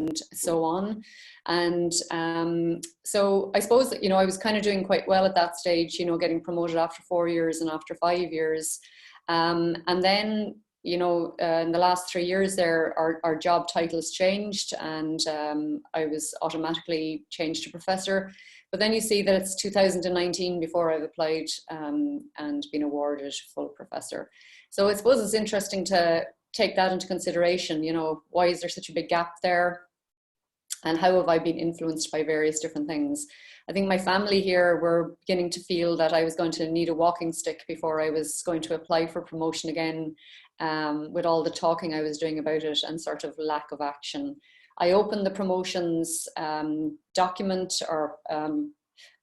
and so on. And so I suppose that, I was kind of doing quite well at that stage, getting promoted after 4 years and after 5 years. And then, in the last 3 years there, our job titles changed, and I was automatically changed to professor. But then you see that it's 2019 before I've applied and been awarded full professor. So I suppose it's interesting to take that into consideration. Why is there such a big gap there? And how have I been influenced by various different things? I think my family here were beginning to feel that I was going to need a walking stick before I was going to apply for promotion again, with all the talking I was doing about it and sort of lack of action. I opened the promotions document or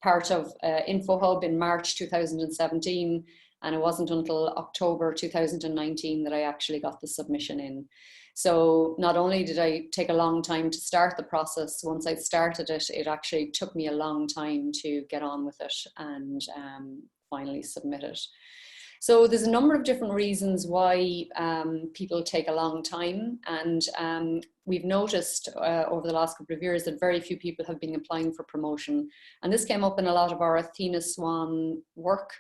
part of InfoHub in March 2017, and it wasn't until October 2019 that I actually got the submission in. So not only did I take a long time to start the process, once I started it, it actually took me a long time to get on with it and finally submit it. So there's a number of different reasons why people take a long time, and we've noticed over the last couple of years that very few people have been applying for promotion. And this came up in a lot of our Athena Swan work.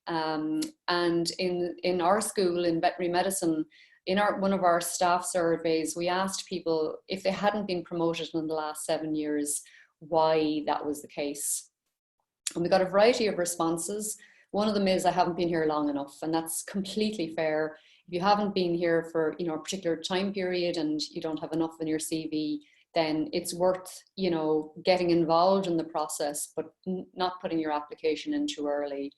And in our school in veterinary medicine, in one of our staff surveys, we asked people if they hadn't been promoted in the last 7 years, why that was the case. And we got a variety of responses. One of them is, I haven't been here long enough, and that's completely fair. If you haven't been here for a particular time period and you don't have enough in your CV, then it's worth getting involved in the process, but not putting your application in too early.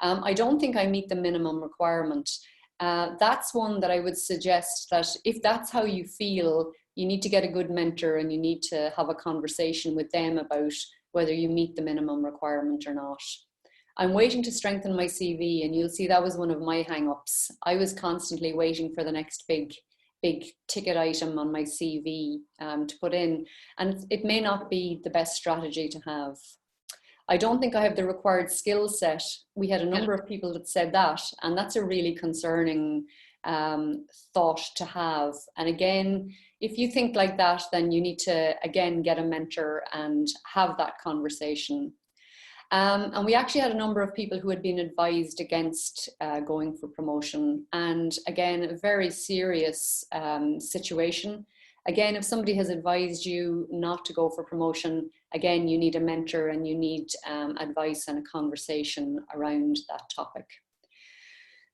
I don't think I meet the minimum requirement. That's one that I would suggest that if that's how you feel, you need to get a good mentor and you need to have a conversation with them about whether you meet the minimum requirement or not. I'm waiting to strengthen my CV, and you'll see that was one of my hang-ups. I was constantly waiting for the next big ticket item on my CV to put in, and it may not be the best strategy to have. I don't think I have the required skill set. We had a number of people that said that, and that's a really concerning thought to have. And again, if you think like that, then you need to, again, get a mentor and have that conversation. And we actually had a number of people who had been advised against going for promotion. And again, a very serious situation. Again, if somebody has advised you not to go for promotion, again, you need a mentor and you need advice and a conversation around that topic.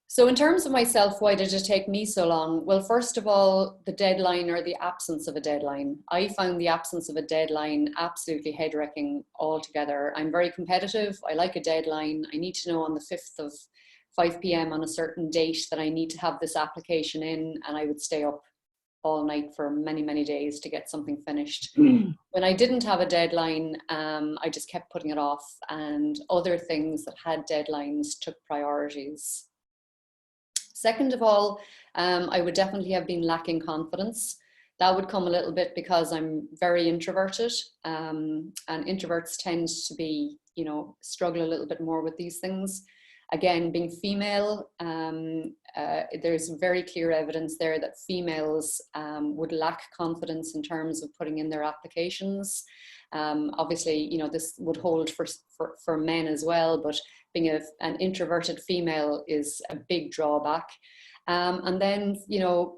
So in terms of myself, why did it take me so long? Well, first of all, the deadline or the absence of a deadline. I found the absence of a deadline absolutely head-wrecking altogether. I'm very competitive. I like a deadline. I need to know on the 5th of 5 p.m. on a certain date that I need to have this application in, and I would stay up all night for many, many days to get something finished. When I didn't have a deadline, I just kept putting it off, and other things that had deadlines took priorities. Second of all, I would definitely have been lacking confidence. That would come a little bit because I'm very introverted, and introverts tend to be, struggle a little bit more with these things. Again, being female, there's very clear evidence there that females would lack confidence in terms of putting in their applications. Obviously, this would hold for men as well, but being an introverted female is a big drawback. And then,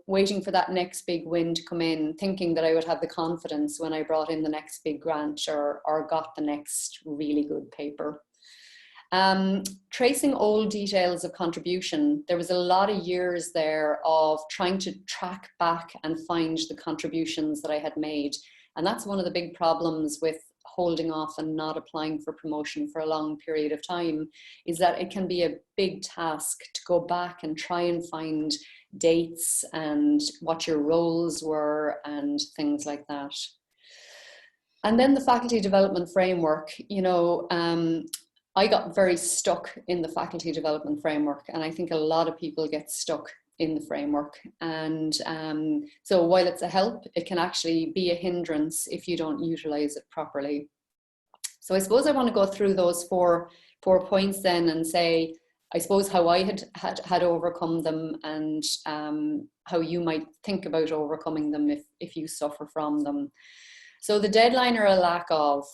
waiting for that next big win to come in, thinking that I would have the confidence when I brought in the next big grant or got the next really good paper. Tracing old details of contribution. There was a lot of years there of trying to track back and find the contributions that I had made. And that's one of the big problems with holding off and not applying for promotion for a long period of time, is that it can be a big task to go back and try and find dates and what your roles were and things like that. And then the faculty development framework, I got very stuck in the faculty development framework, and I think a lot of people get stuck in the framework. And so while it's a help, it can actually be a hindrance if you don't utilize it properly. So I suppose I want to go through those four points then and say, I suppose how I had overcome them, and how you might think about overcoming them if you suffer from them. So the deadline or a lack of.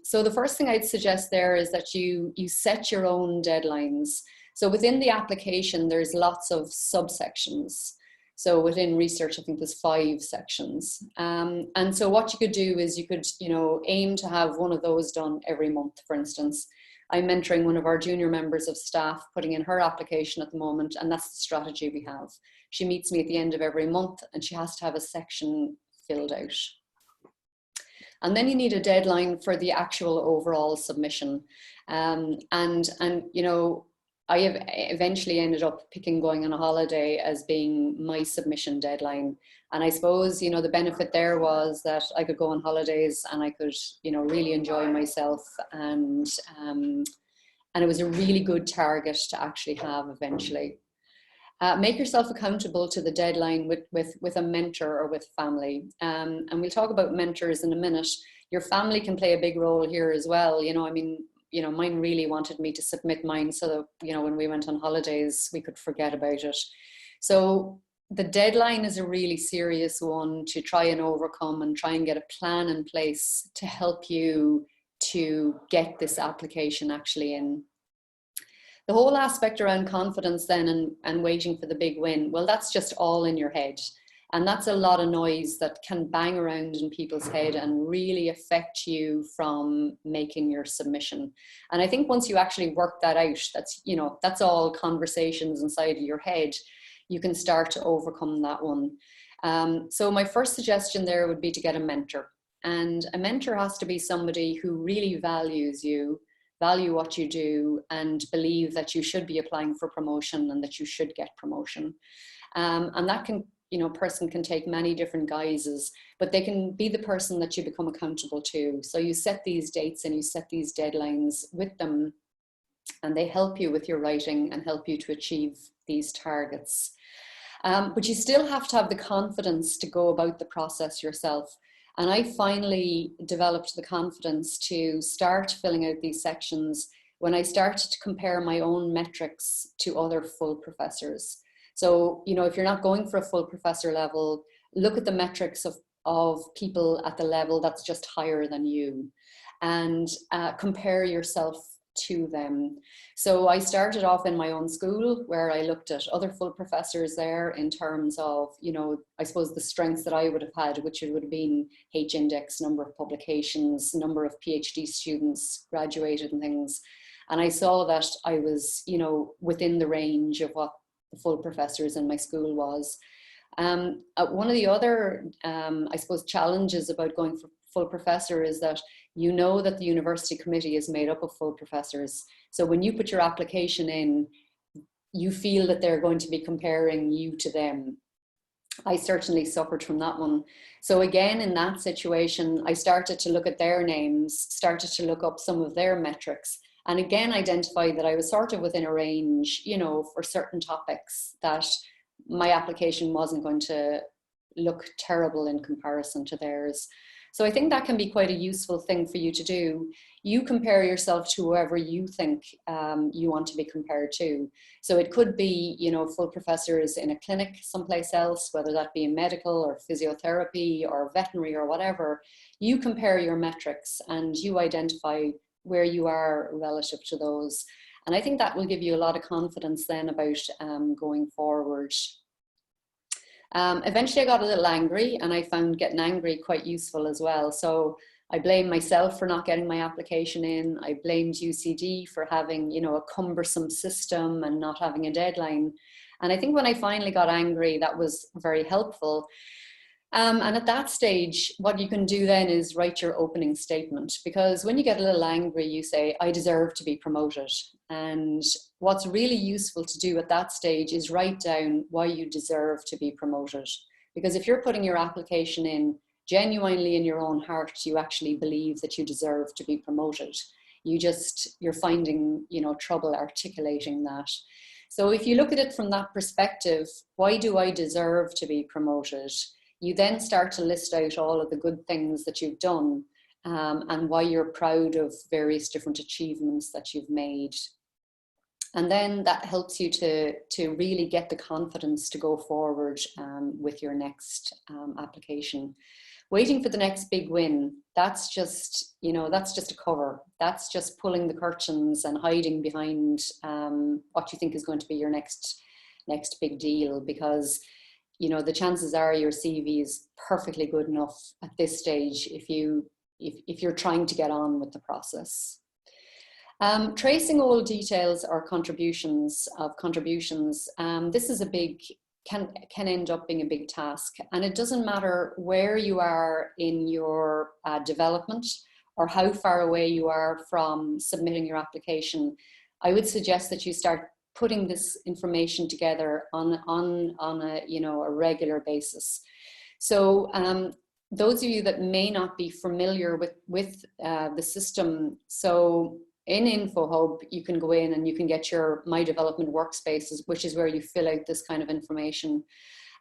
So the first thing I'd suggest there is that you set your own deadlines. So within the application, there's lots of subsections. So within research, I think there's 5 sections. And so what you could do is you could, aim to have one of those done every month, for instance. I'm mentoring one of our junior members of staff, putting in her application at the moment, and that's the strategy we have. She meets me at the end of every month, and she has to have a section filled out. And then you need a deadline for the actual overall submission. And I have eventually ended up picking going on a holiday as being my submission deadline. And I suppose, the benefit there was that I could go on holidays and I could, really enjoy myself. And it was a really good target to actually have eventually. Make yourself accountable to the deadline with a mentor or with family. And we'll talk about mentors in a minute. Your family can play a big role here as well. Mine really wanted me to submit mine so that, when we went on holidays, we could forget about it. So the deadline is a really serious one to try and overcome, and try and get a plan in place to help you to get this application actually in. The whole aspect around confidence then and waiting for the big win, well, that's just all in your head. And that's a lot of noise that can bang around in people's head and really affect you from making your submission. And I think once you actually work that out, that's all conversations inside of your head, you can start to overcome that one. So my first suggestion there would be to get a mentor. And a mentor has to be somebody who really values you, value what you do, and believe that you should be applying for promotion and that you should get promotion. And that can, person can take many different guises, but they can be the person that you become accountable to. So you set these dates and you set these deadlines with them, and they help you with your writing and help you to achieve these targets. But you still have to have the confidence to go about the process yourself. And I finally developed the confidence to start filling out these sections when I started to compare my own metrics to other full professors. So, if you're not going for a full professor level, look at the metrics of people at the level that's just higher than you, and compare yourself to them. So I started off in my own school, where I looked at other full professors there in terms of, I suppose the strengths that I would have had, which would have been H-index, number of publications, number of PhD students graduated and things. And I saw that I was, within the range of what the full professors in my school was. One of the other, I suppose, challenges about going for full professor is that that the university committee is made up of full professors. So when you put your application in, you feel that they're going to be comparing you to them. I certainly suffered from that one. So again, in that situation, I started to look at their names, started to look up some of their metrics, and again identified that I was sort of within a range, for certain topics, that my application wasn't going to look terrible in comparison to theirs. So I think that can be quite a useful thing for you to do. You compare yourself to whoever you think you want to be compared to. So it could be, full professors in a clinic someplace else, whether that be in medical or physiotherapy or veterinary or whatever. You compare your metrics and you identify where you are relative to those. And I think that will give you a lot of confidence then about going forward. Eventually I got a little angry, and I found getting angry quite useful as well. So I blamed myself for not getting my application in. I blamed UCD for having, a cumbersome system and not having a deadline. And I think when I finally got angry, that was very helpful. And at that stage, what you can do then is write your opening statement, because when you get a little angry, you say, I deserve to be promoted. And what's really useful to do at that stage is write down why you deserve to be promoted. Because if you're putting your application in genuinely in your own heart, you actually believe that you deserve to be promoted. You're finding, trouble articulating that. So if you look at it from that perspective, why do I deserve to be promoted? You then start to list out all of the good things that you've done, and why you're proud of various different achievements that you've made. And then that helps you to really get the confidence to go forward with your next application. Waiting for the next big win, that's just, you know, that's just a cover. That's just pulling the curtains and hiding behind what you think is going to be your next big deal, because, you know, the chances are your CV is perfectly good enough at this stage if you're trying to get on with the process. Tracing all details or contributions, this is a big, can end up being a big task. And it doesn't matter where you are in your development or how far away you are from submitting your application. I would suggest that you start putting this information together on a, you know, a regular basis. So those of you that may not be familiar with the system, so in InfoHub, you can go in and you can get your My Development Workspaces, which is where you fill out this kind of information.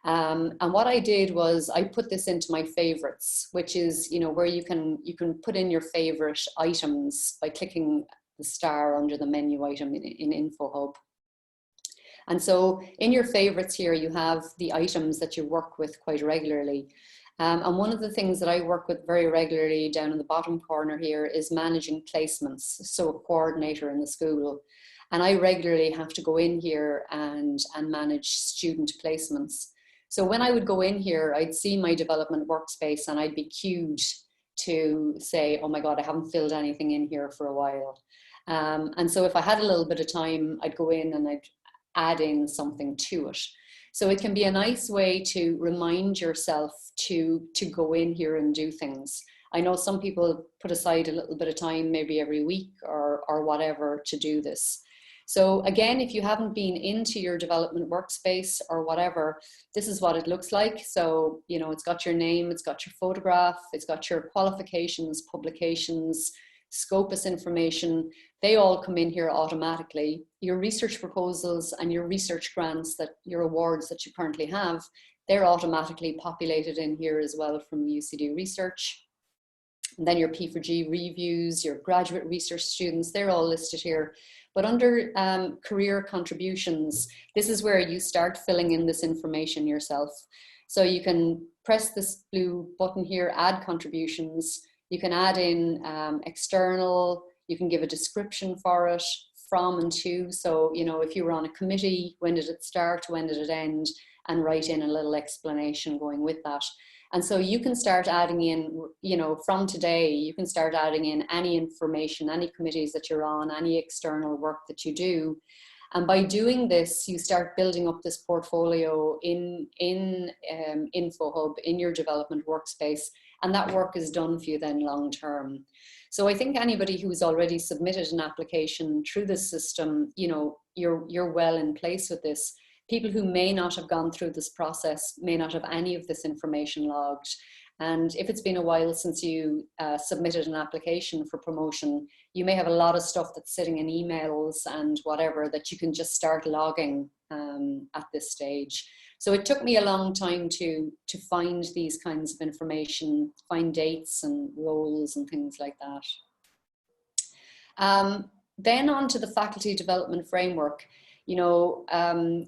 And what I did was I put this into my favorites, which is, you know, where you can put in your favorite items by clicking the star under the menu item in InfoHub. And so in your favorites here, you have the items that you work with quite regularly. And one of the things that I work with very regularly down in the bottom corner here is managing placements, so a coordinator in the school. And I regularly have to go in here and manage student placements. So when I would go in here, I'd see my development workspace and I'd be cued to say, oh my God, I haven't filled anything in here for a while. And so if I had a little bit of time, I'd go in and I'd add in something to it. So it can be a nice way to remind yourself to go in here and do things. I know some people put aside a little bit of time, maybe every week or whatever, to do this. So again, if you haven't been into your development workspace or whatever, this is what it looks like. So, you know, it's got your name, it's got your photograph, it's got your qualifications, publications, Scopus information. They all come in here automatically. Your research proposals and your research grants, that your awards that you currently have, they're automatically populated in here as well from UCD Research. And then your P4G reviews, your graduate research students, they're all listed here. But under career contributions, this is where you start filling in this information yourself. So you can press this blue button here, add contributions. You can add in external, you can give a description for it, from and to. So, you know, if you were on a committee, when did it start, when did it end, and write in a little explanation going with that. And so you can start adding in, you know, from today, you can start adding in any information, any committees that you're on, any external work that you do. And by doing this, you start building up this portfolio in InfoHub, in your development workspace, and that work is done for you then long term. So I think anybody who's already submitted an application through this system, you know, you're well in place with this. People who may not have gone through this process may not have any of this information logged. And if it's been a while since you submitted an application for promotion, you may have a lot of stuff that's sitting in emails and whatever that you can just start logging at this stage. So it took me a long time to find these kinds of information, find dates and roles and things like that. Then on to the faculty development framework. You know,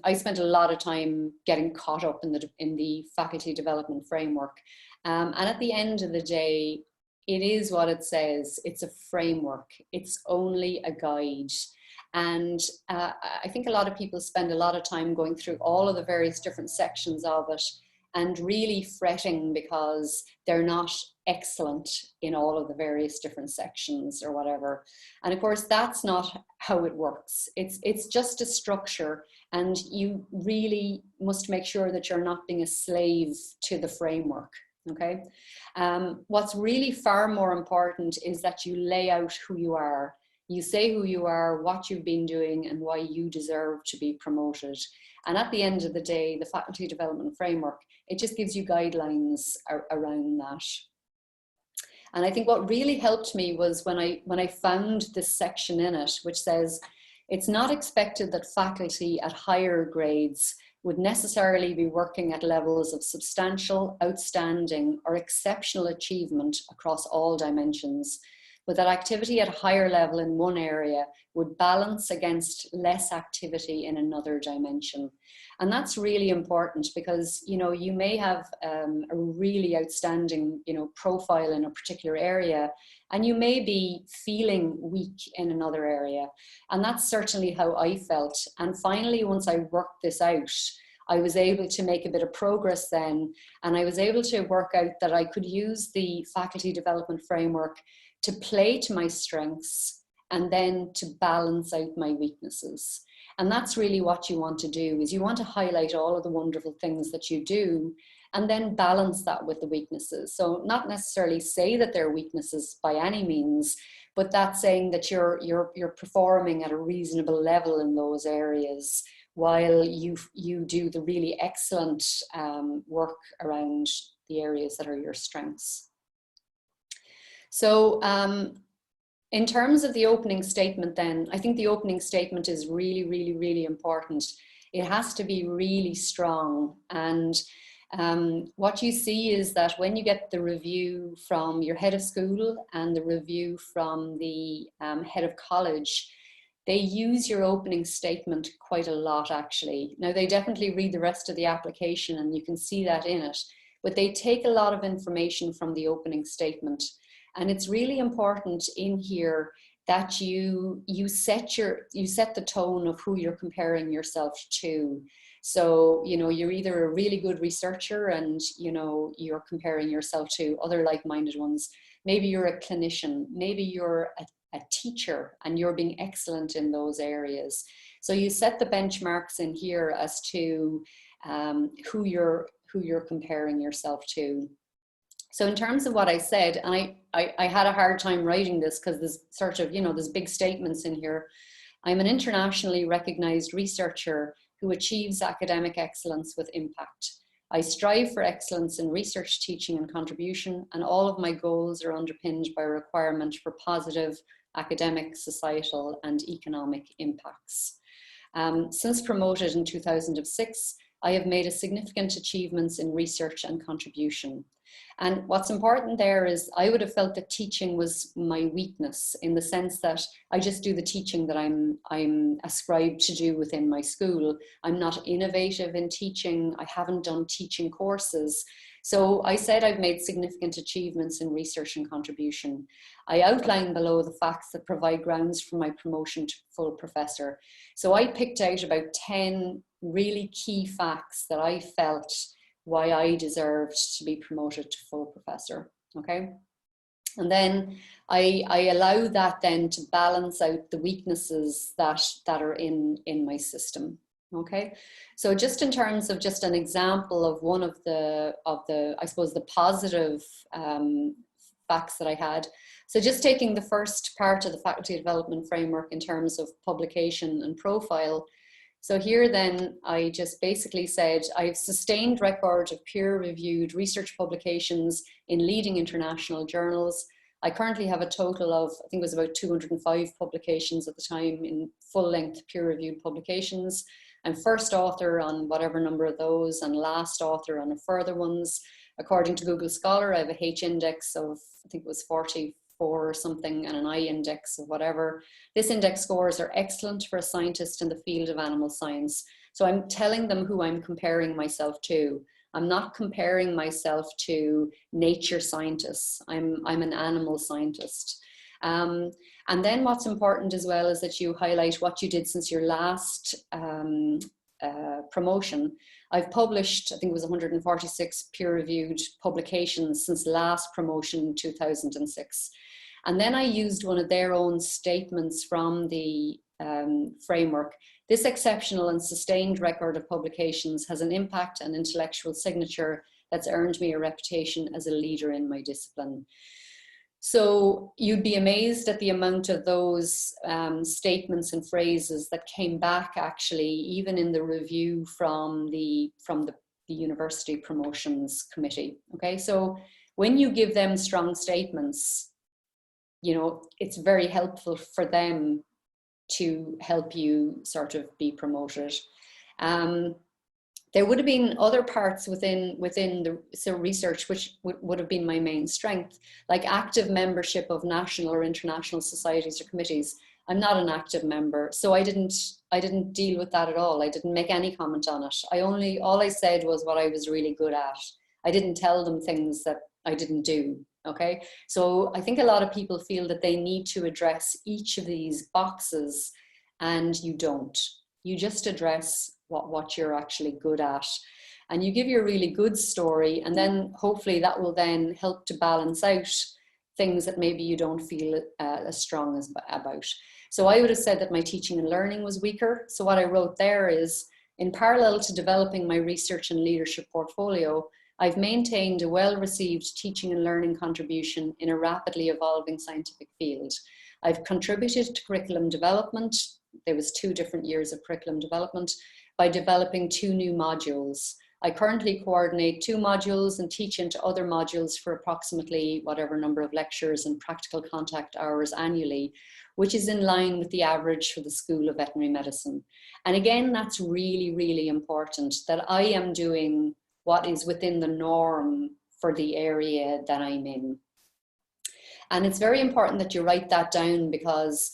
I spent a lot of time getting caught up in the faculty development framework. And at the end of the day, it is what it says. It's a framework. It's only a guide. And I think a lot of people spend a lot of time going through all of the various different sections of it and really fretting because they're not excellent in all of the various different sections or whatever. And of course, that's not how it works. It's just a structure, and you really must make sure that you're not being a slave to the framework. Okay. What's really far more important is that you lay out who you are. You say who you are, what you've been doing, and why you deserve to be promoted. And at the end of the day, the faculty development framework, it just gives you guidelines around that. And I think what really helped me was when I found this section in it, which says, it's not expected that faculty at higher grades would necessarily be working at levels of substantial, outstanding, or exceptional achievement across all dimensions. but that activity at a higher level in one area would balance against less activity in another dimension. And that's really important because, you know, you may have a really outstanding, you know, profile in a particular area, and you may be feeling weak in another area. And that's certainly how I felt. And finally, once I worked this out, I was able to make a bit of progress then, and I was able to work out that I could use the faculty development framework to play to my strengths and then to balance out my weaknesses. And that's really what you want to do, is you want to highlight all of the wonderful things that you do and then balance that with the weaknesses. So not necessarily say that they're weaknesses by any means, but that's saying that you're performing at a reasonable level in those areas while you do the really excellent work around the areas that are your strengths. So in terms of the opening statement then, I think the opening statement is really, really, really important. It has to be really strong. And what you see is that when you get the review from your head of school and the review from the head of college, they use your opening statement quite a lot, actually. Now, they definitely read the rest of the application and you can see that in it, but they take a lot of information from the opening statement. And it's really important in here that you set the tone of who you're comparing yourself to. So, you know, you're either a really good researcher and, you know, you're comparing yourself to other like-minded ones. Maybe you're a clinician, maybe you're a teacher and you're being excellent in those areas. So you set the benchmarks in here as to who you're comparing yourself to. So in terms of what I said, and I had a hard time writing this because there's sort of, you know, there's big statements in here. I'm an internationally recognized researcher who achieves academic excellence with impact. I strive for excellence in research, teaching, and contribution, and all of my goals are underpinned by a requirement for positive academic, societal, and economic impacts. Since promoted in 2006, I have made a significant achievements in research and contribution. And what's important there is I would have felt that teaching was my weakness, in the sense that I just do the teaching that I'm ascribed to do within my school. I'm not innovative in teaching. I haven't done teaching courses. So I said I've made significant achievements in research and contribution. I outline below the facts that provide grounds for my promotion to full professor. So I picked out about 10 really key facts that I felt why I deserved to be promoted to full professor, okay? And then I allow that then to balance out the weaknesses that are in my system, okay? So just in terms of just an example of one of the I suppose, the positive facts that I had. So just taking the first part of the faculty development framework in terms of publication and profile. So here then I just basically said, I've sustained record of peer-reviewed research publications in leading international journals. I currently have a total of, I think it was about 205 publications at the time in full-length peer-reviewed publications. I'm first author on whatever number of those and last author on further ones. According to Google Scholar, I have a H index of, I think it was 44 or something, and an I index of whatever. This index scores are excellent for a scientist in the field of animal science. So I'm telling them who I'm comparing myself to. I'm not comparing myself to nature scientists. I'm an animal scientist. And then what's important as well is that you highlight what you did since your last promotion. I've published, I think it was 146 peer-reviewed publications since last promotion in 2006. And then I used one of their own statements from the framework. This exceptional and sustained record of publications has an impact and intellectual signature that's earned me a reputation as a leader in my discipline. So you'd be amazed at the amount of those statements and phrases that came back, actually, even in the review from the University Promotions Committee. Okay, so when you give them strong statements, you know, it's very helpful for them to help you sort of be promoted. There would have been other parts within the research which would have been my main strength, like active membership of national or international societies or committees. I'm not an active member, so I didn't deal with that at all. I didn't make any comment on it. All I said was what I was really good at. I didn't tell them things that I didn't do. Okay, so I think a lot of people feel that they need to address each of these boxes, and you don't. You just address what you're actually good at, and you give your really good story, and then hopefully that will then help to balance out things that maybe you don't feel as strong about. So I would have said that my teaching and learning was weaker. So what I wrote there is, in parallel to developing my research and leadership portfolio, I've maintained a well-received teaching and learning contribution in a rapidly evolving scientific field. I've contributed to curriculum development. There was 2 different years of curriculum development by developing 2 new modules. I currently coordinate 2 modules and teach into other modules for approximately whatever number of lectures and practical contact hours annually, which is in line with the average for the School of Veterinary Medicine. And again, that's really, really important, that I am doing what is within the norm for the area that I'm in. And it's very important that you write that down, because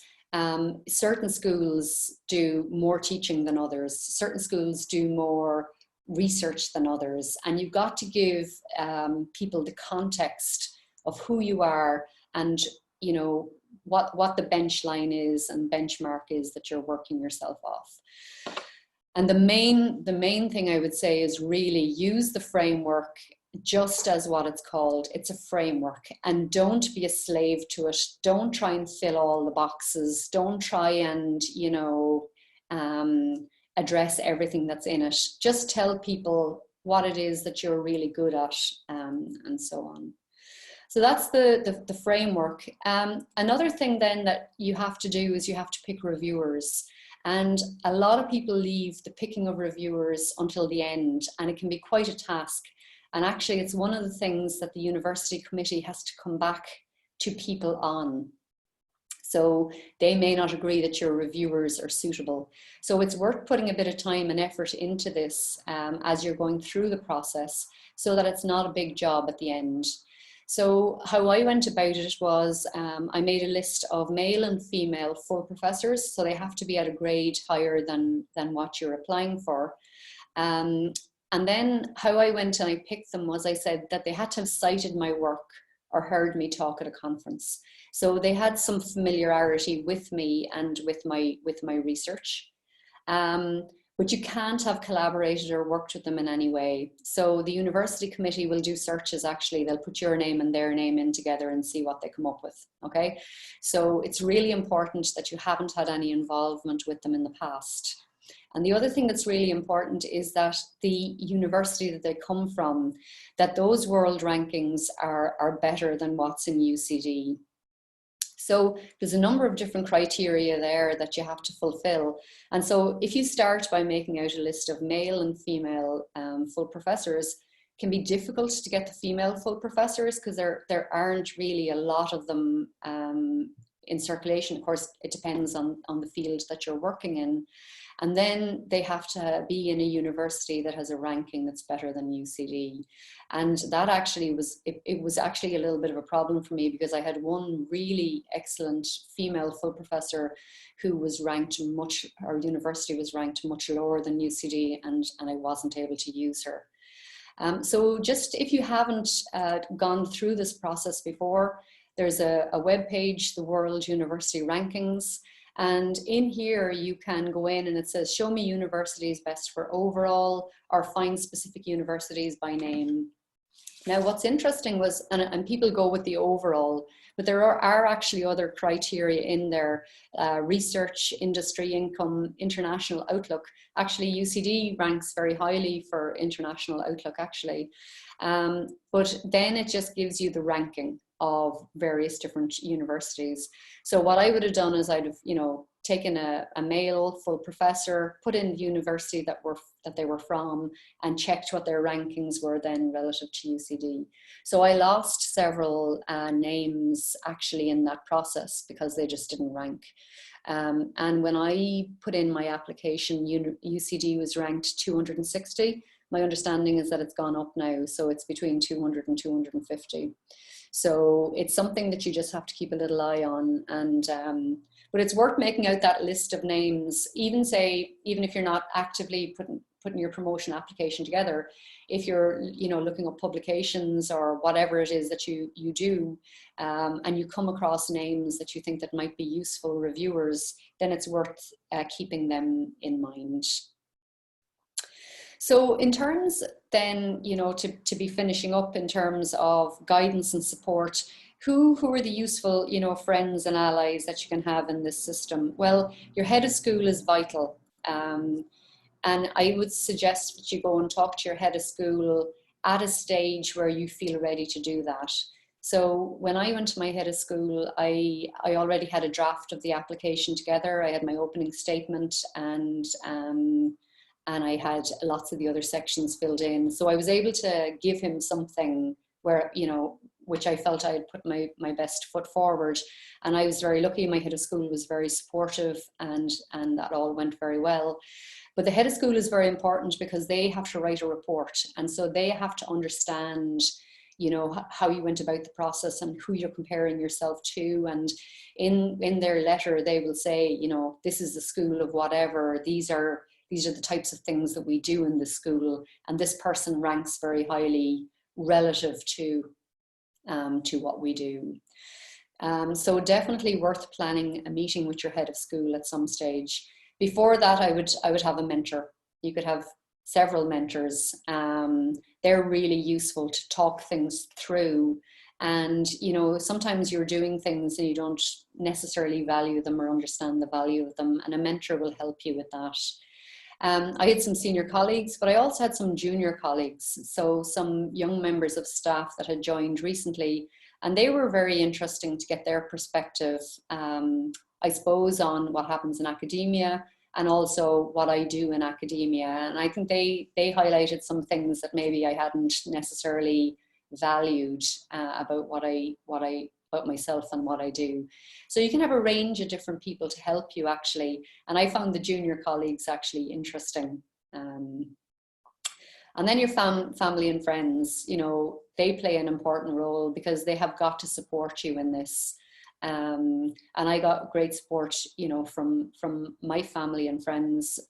certain schools do more teaching than others. Certain schools do more research than others. And you've got to give people the context of who you are, and you know what the bench line is and benchmark is that you're working yourself off. And the main thing I would say is really use the framework just as what it's called. It's a framework, and don't be a slave to it. Don't try and fill all the boxes. Don't try and, you know, address everything that's in it. Just tell people what it is that you're really good at, and so on. So that's the framework. Another thing then that you have to do is you have to pick reviewers. And a lot of people leave the picking of reviewers until the end, and it can be quite a task. And actually, it's one of the things that the university committee has to come back to people on. So they may not agree that your reviewers are suitable. So it's worth putting a bit of time and effort into this as you're going through the process, so that it's not a big job at the end. So how I went about it was I made a list of male and female full professors. So they have to be at a grade higher than what you're applying for. And then how I went and I picked them was I said that they had to have cited my work or heard me talk at a conference. So they had some familiarity with me and with my research. But you can't have collaborated or worked with them in any way. So the university committee will do searches. Actually, they'll put your name and their name in together and see what they come up with, okay? So it's really important that you haven't had any involvement with them in the past. And the other thing that's really important is that the university that they come from, that those world rankings are better than what's in UCD. So there's a number of different criteria there that you have to fulfill. And so if you start by making out a list of male and female full professors, it can be difficult to get the female full professors because there aren't really a lot of them in circulation. Of course, it depends on the field that you're working in. And then they have to be in a university that has a ranking that's better than UCD. And that actually was, it was actually a little bit of a problem for me, because I had one really excellent female full professor who was ranked much, our university was ranked much lower than UCD, and I wasn't able to use her. So just if you haven't gone through this process before, there's a web page, the World University Rankings. And in here, you can go in and it says, show me universities best for overall, or find specific universities by name. Now, what's interesting was, and people go with the overall, but there are actually other criteria in there, research, industry, income, international outlook. Actually, UCD ranks very highly for international outlook, actually. But then it just gives you the ranking of various different universities. So what I would have done is I'd have, taken a male full professor, put in the university that they were from, and checked what their rankings were then relative to UCD. So I lost several names actually in that process because they just didn't rank. And when I put in my application, UCD was ranked 260. My understanding is that it's gone up now, so it's between 200 and 250. So it's something that you just have to keep a little eye on. And but it's worth making out that list of names, even if you're not actively putting your promotion application together, if you're looking up publications or whatever it is that you do, and you come across names that you think that might be useful reviewers, then it's worth keeping them in mind. So in terms then, to be finishing up in terms of guidance and support, who are the useful, friends and allies that you can have in this system? Well, your head of school is vital. And I would suggest that you go and talk to your head of school at a stage where you feel ready to do that. So when I went to my head of school, I already had a draft of the application together. I had my opening statement and I had lots of the other sections filled in. So I was able to give him something where, which I felt I had put my best foot forward. And I was very lucky. My head of school was very supportive and that all went very well. But the head of school is very important because they have to write a report. And so they have to understand, how you went about the process and who you're comparing yourself to. And in their letter, they will say, this is the school of whatever. These are the types of things that we do in the school. And this person ranks very highly relative to what we do. So definitely worth planning a meeting with your head of school at some stage. Before that, I would have a mentor. You could have several mentors. They're really useful to talk things through. And, sometimes you're doing things and you don't necessarily value them or understand the value of them. And a mentor will help you with that. I had some senior colleagues, but I also had some junior colleagues. So some young members of staff that had joined recently, and they were very interesting to get their perspective, I suppose, on what happens in academia and also what I do in academia. And I think they highlighted some things that maybe I hadn't necessarily valued about about myself and what I do. So you can have a range of different people to help you actually. And I found the junior colleagues actually interesting. And then your family and friends, they play an important role because they have got to support you in this. And I got great support, from my family and friends.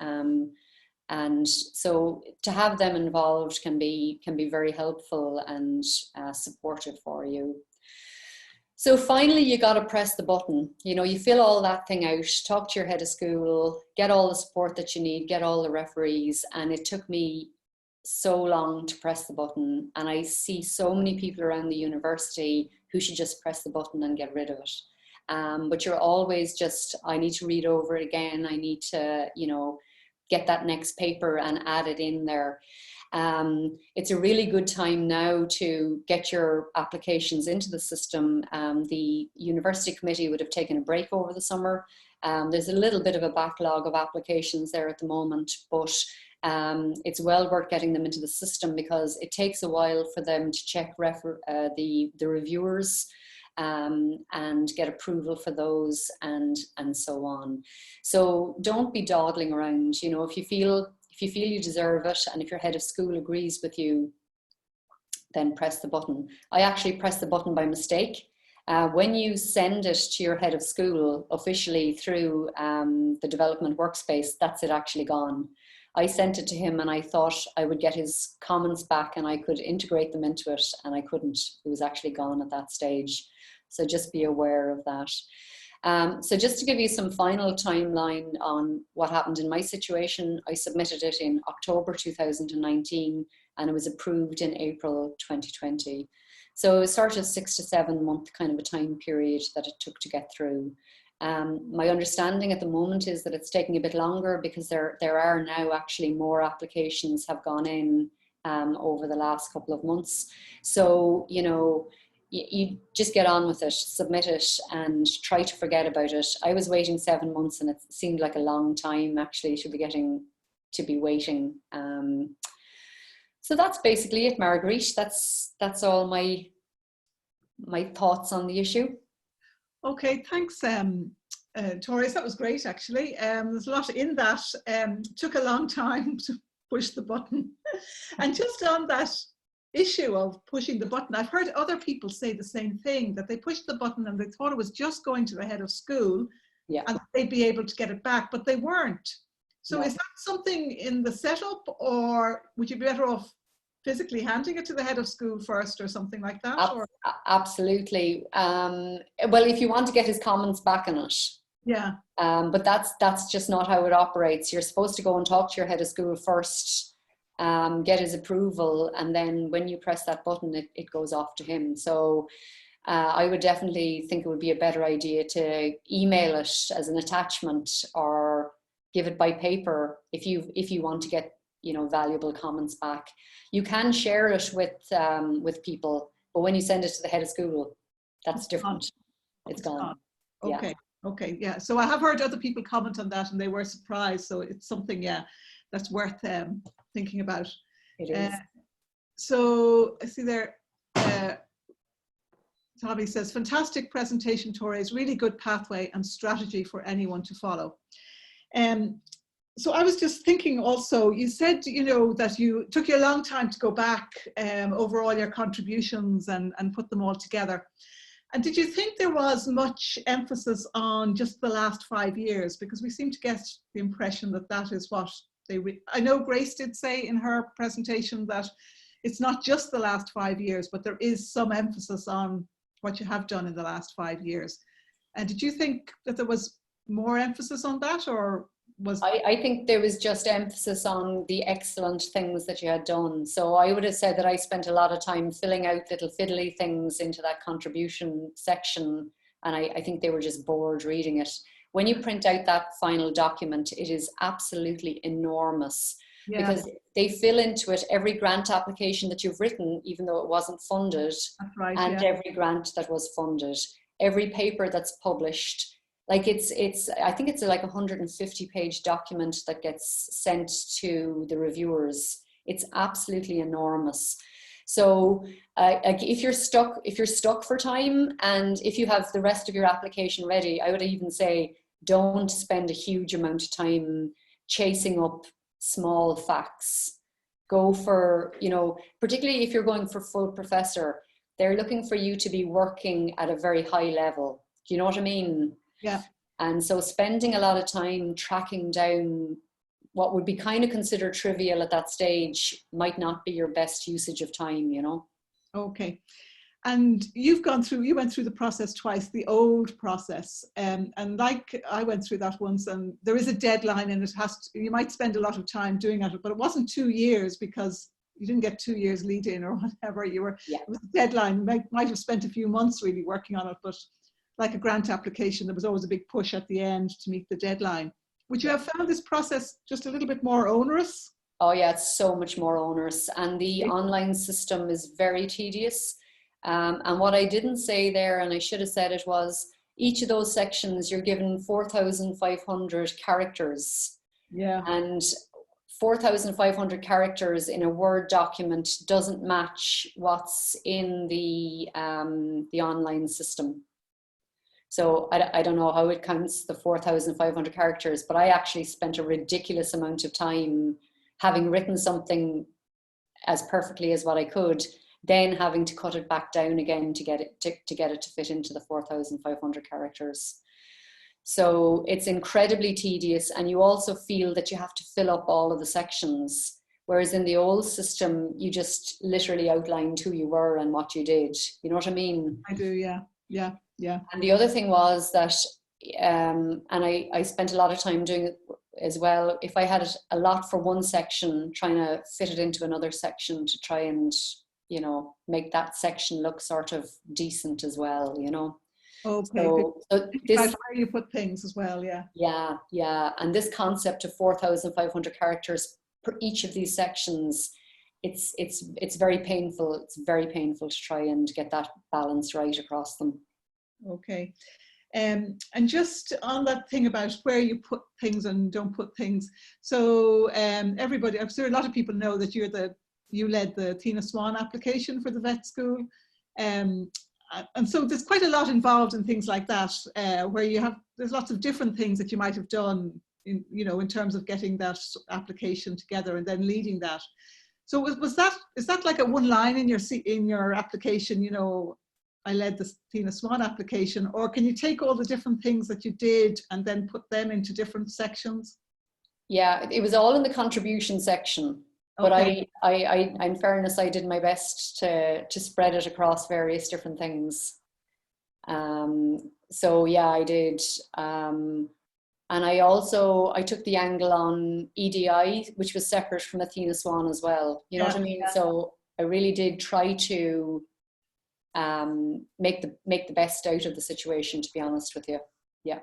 And so to have them involved can be very helpful and supportive for you. So finally, you got to press the button. You fill all that thing out, talk to your head of school, get all the support that you need, get all the referees. And it took me so long to press the button. And I see so many people around the university who should just press the button and get rid of it. But you're always just, I need to read over it again. I need to, get that next paper and add it in there. It's a really good time now to get your applications into the system. The university committee would have taken a break over the summer. There's a little bit of a backlog of applications there at the moment, but it's well worth getting them into the system because it takes a while for them to check the reviewers and get approval for those and so on. So don't be dawdling around. If you feel you deserve it and if your head of school agrees with you, then press the button. I actually pressed the button by mistake. When you send it to your head of school officially through the development workspace, that's it actually gone. I sent it to him and I thought I would get his comments back and I could integrate them into it, and I couldn't. It was actually gone at that stage. So just be aware of that. So just to give you some final timeline on what happened in my situation, I submitted it in October 2019 and it was approved in April 2020. So it was sort of 6 to 7 month kind of a time period that it took to get through. My understanding at the moment is that it's taking a bit longer because there are now actually more applications have gone in over the last couple of months. So, you just get on with it, submit it, and try to forget about it. I was waiting 7 months, and it seemed like a long time actually to be waiting. So that's basically it, Marguerite. That's all my thoughts on the issue. Okay, thanks, Torres. That was great, actually. There's a lot in that. Took a long time to push the button. And just on that issue of pushing the button, I've heard other people say the same thing, that they pushed the button and they thought it was just going to the head of school, yeah, and they'd be able to get it back, but they weren't. So is that something in the setup, or would you be better off physically handing it to the head of school first or something like that? Absolutely. Well, if you want to get his comments back on it. Yeah. But that's just not how it operates. You're supposed to go and talk to your head of school first, get his approval, and then when you press that button, it goes off to him. So I would definitely think it would be a better idea to email it as an attachment or give it by paper if you want to get, you know, valuable comments back. You can share it with people, but when you send it to the head of school, that's different. It's gone. Okay. Yeah. Okay. Yeah. So I have heard other people comment on that, and they were surprised. So it's something, yeah, that's worth thinking about. It is. So I see there. Tommy says, "Fantastic presentation, Torres. Really good pathway and strategy for anyone to follow." So I was just thinking also, you said, you know, that you took you a long time to go back over all your contributions and put them all together. And did you think there was much emphasis on just the last 5 years? Because we seem to get the impression that that is what I know Grace did say in her presentation that it's not just the last 5 years, but there is some emphasis on what you have done in the last 5 years. And did you think that there was more emphasis on that, or was... I think there was just emphasis on the excellent things that you had done. So I would have said that I spent a lot of time filling out little fiddly things into that contribution section, and I think they were just bored reading it. When you print out that final document, it is absolutely enormous. Yeah. Because they fill into it every grant application that you've written, even though it wasn't funded. That's right, and yeah. Every grant that was funded, every paper that's published. Like I think it's like a 150-page document that gets sent to the reviewers. It's absolutely enormous. So if you're stuck for time, and if you have the rest of your application ready, I would even say don't spend a huge amount of time chasing up small facts. Go for, you know, particularly if you're going for full professor, they're looking for you to be working at a very high level. Do you know what I mean? Yeah. And so spending a lot of time tracking down what would be kind of considered trivial at that stage might not be your best usage of time, you know? Okay. And you went through the process twice, the old process. And like I went through that once, and there is a deadline, and you might spend a lot of time doing it, but it wasn't 2 years because you didn't get 2 years lead in or whatever. It was a deadline. You might have spent a few months really working on it, but like a grant application, there was always a big push at the end to meet the deadline. Would you have found this process just a little bit more onerous? Oh yeah, it's so much more onerous. And the online system is very tedious. And what I didn't say there, and I should have said it, was each of those sections, you're given 4,500 characters. Yeah. And 4,500 characters in a Word document doesn't match what's in the online system. So I don't know how it counts the 4,500 characters, but I actually spent a ridiculous amount of time having written something as perfectly as what I could, then having to cut it back down again to get it to fit into the 4,500 characters. So it's incredibly tedious, and you also feel that you have to fill up all of the sections, whereas in the old system you just literally outlined who you were and what you did. You know what I mean? I do, yeah. Yeah. And the other thing was that, and I spent a lot of time doing it as well, if I had a lot for one section, trying to fit it into another section to try and, you know, make that section look sort of decent as well, you know. Okay. So this, where you put things as well, yeah. Yeah. And this concept of 4,500 characters per each of these sections it's very painful. It's very painful to try and get that balance right across them. Okay. And just on that thing about where you put things and don't put things. So everybody, I'm sure a lot of people know that you led the Tina Swan application for the vet school. And so there's quite a lot involved in things like that, where there's lots of different things that you might have done in terms of getting that application together and then leading that. So is that like a one line in your application, I led the Tina Swan application, or can you take all the different things that you did and then put them into different sections? Yeah, it was all in the contribution section. But okay. I in fairness, I did my best to spread it across various different things. So yeah, I did. And I took the angle on EDI, which was separate from Athena Swan as well. You know what I mean? Yeah. So I really did try to make the best out of the situation, to be honest with you. Yeah.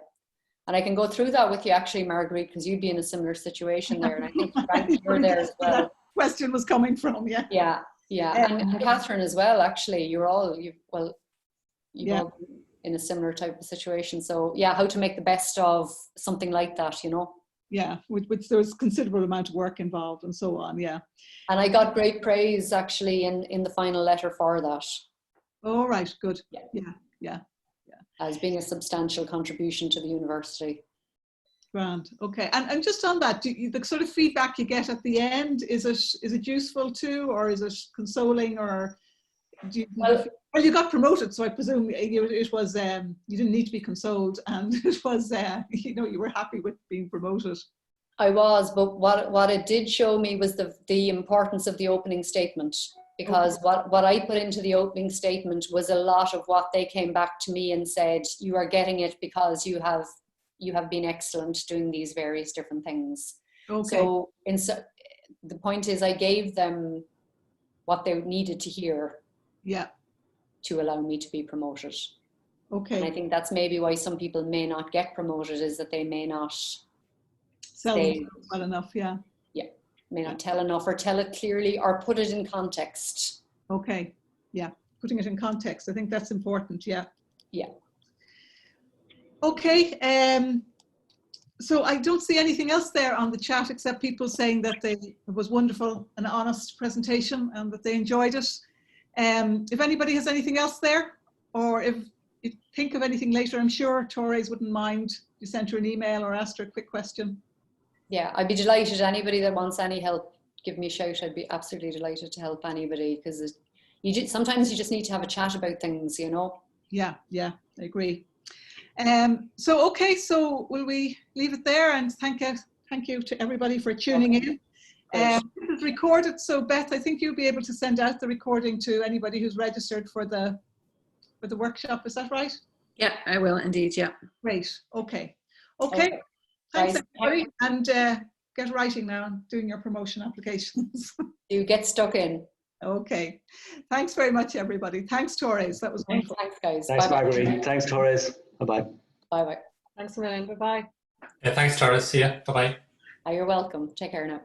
And I can go through that with you actually, Marguerite, because you'd be in a similar situation there. And I think Frank, you were there as well. That question was coming from, yeah. Yeah. And Catherine as well, actually. You've all been in a similar type of situation. So yeah, how to make the best of something like that, Yeah, which there was considerable amount of work involved and so on, yeah. And I got great praise actually in the final letter for that. Oh, right, good. Yeah. As being a substantial contribution to the university. Grand, okay. And just on that, the sort of feedback you get at the end, is it useful too, or is it consoling, or well, you got promoted, so I presume it was you didn't need to be consoled, and it was you were happy with being promoted. I was, but what it did show me was the importance of the opening statement, because what I put into the opening statement was a lot of what they came back to me and said, you are getting it because you have been excellent doing these various different things. Okay. So the point is, I gave them what they needed to hear. Yeah. To allow me to be promoted. Okay. And I think that's maybe why some people may not get promoted, is that they may not sell well enough, yeah. Yeah, may not tell enough, or tell it clearly, or put it in context. Okay, yeah, putting it in context. I think that's important, yeah. Yeah. Okay, so I don't see anything else there on the chat except people saying that it was wonderful, an honest presentation, and that they enjoyed it. If anybody has anything else there, or if you think of anything later, I'm sure Torres wouldn't mind you sent her an email or asked her a quick question. Yeah, I'd be delighted. Anybody that wants any help, give me a shout. I'd be absolutely delighted to help anybody, because sometimes you just need to have a chat about things, Yeah, I agree. So okay, will we leave it there, and thank you to everybody for tuning in. This is recorded, so Beth, I think you'll be able to send out the recording to anybody who's registered for the workshop. Is that right? Yeah, I will indeed. Yeah. Great. Okay. Thanks, everybody, and get writing now and doing your promotion applications. You get stuck in. Okay. Thanks very much, everybody. Thanks, Torres. That was wonderful. Thanks, guys. Thanks, Marguerite. Thanks, Torres. Bye-bye. Bye-bye. Thanks a million. Bye-bye. Yeah, thanks, Torres. See ya. Bye-bye. You're welcome. Take care now.